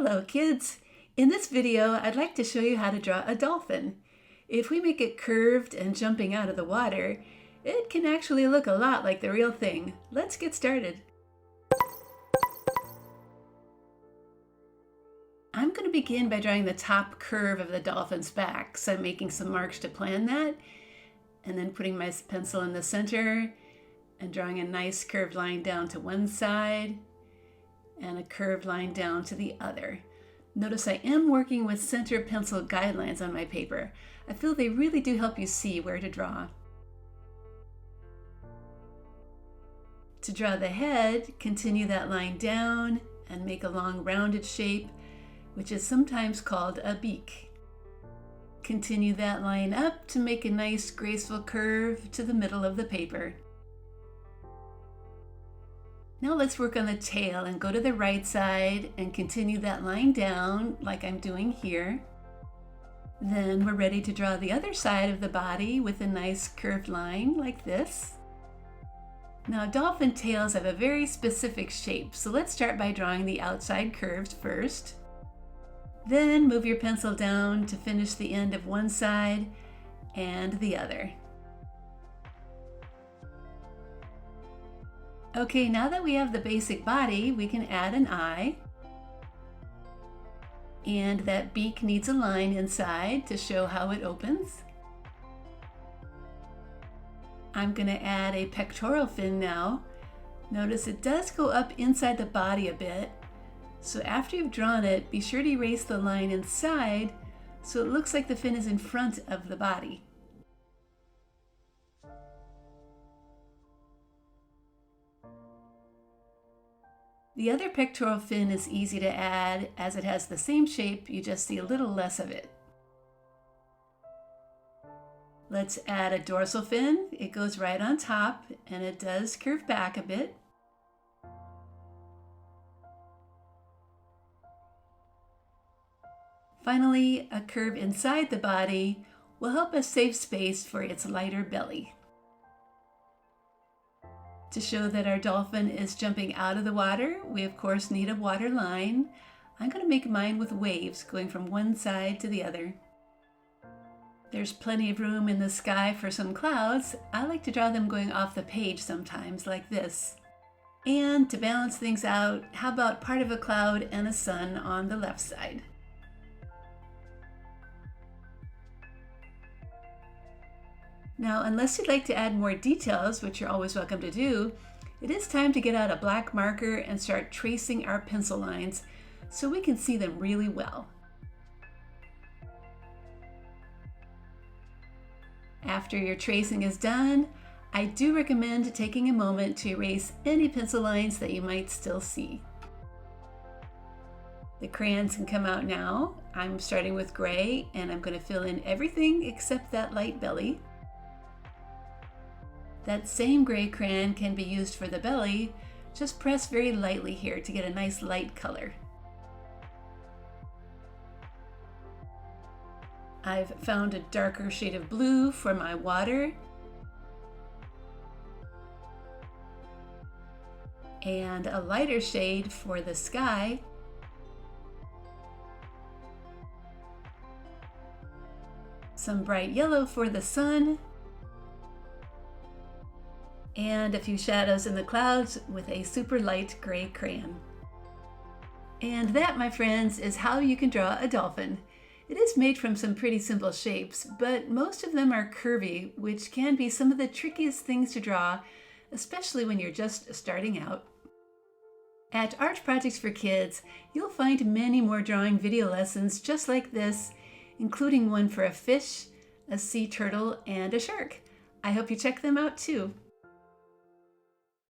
Hello kids! In this video I'd like to show you how to draw a dolphin. If we make it curved and jumping out of the water, it can actually look a lot like the real thing. Let's get started. I'm going to begin by drawing the top curve of the dolphin's back, so I'm making some marks to plan that, and then putting my pencil in the center and drawing a nice curved line down to one side and a curved line down to the other. Notice I am working with center pencil guidelines on my paper. I feel they really do help you see where to draw. To draw the head, continue that line down and make a long rounded shape, which is sometimes called a beak. Continue that line up to make a nice graceful curve to the middle of the paper. Now let's work on the tail and go to the right side and continue that line down like I'm doing here. Then we're ready to draw the other side of the body with a nice curved line like this. Now dolphin tails have a very specific shape, so let's start by drawing the outside curves first. Then move your pencil down to finish the end of one side and the other. Okay, now that we have the basic body, we can add an eye. And that beak needs a line inside to show how it opens. I'm going to add a pectoral fin now. Notice it does go up inside the body a bit. So after you've drawn it, be sure to erase the line inside so it looks like the fin is in front of the body. The other pectoral fin is easy to add as it has the same shape, you just see a little less of it. Let's add a dorsal fin. It goes right on top and it does curve back a bit. Finally, a curve inside the body will help us save space for its lighter belly. To show that our dolphin is jumping out of the water, we of course need a water line. I'm going to make mine with waves going from one side to the other. There's plenty of room in the sky for some clouds. I like to draw them going off the page sometimes like this. And to balance things out, how about part of a cloud and a sun on the left side? Now, unless you'd like to add more details, which you're always welcome to do, it is time to get out a black marker and start tracing our pencil lines so we can see them really well. After your tracing is done, I do recommend taking a moment to erase any pencil lines that you might still see. The crayons can come out now. I'm starting with gray and I'm going to fill in everything except that light belly. That same gray crayon can be used for the belly. Just press very lightly here to get a nice light color. I've found a darker shade of blue for my water. And a lighter shade for the sky. Some bright yellow for the sun. And a few shadows in the clouds with a super light gray crayon. And that, my friends, is how you can draw a dolphin. It is made from some pretty simple shapes, but most of them are curvy, which can be some of the trickiest things to draw, especially when you're just starting out. At Art Projects for Kids, you'll find many more drawing video lessons just like this, including one for a fish, a sea turtle, and a shark. I hope you check them out too.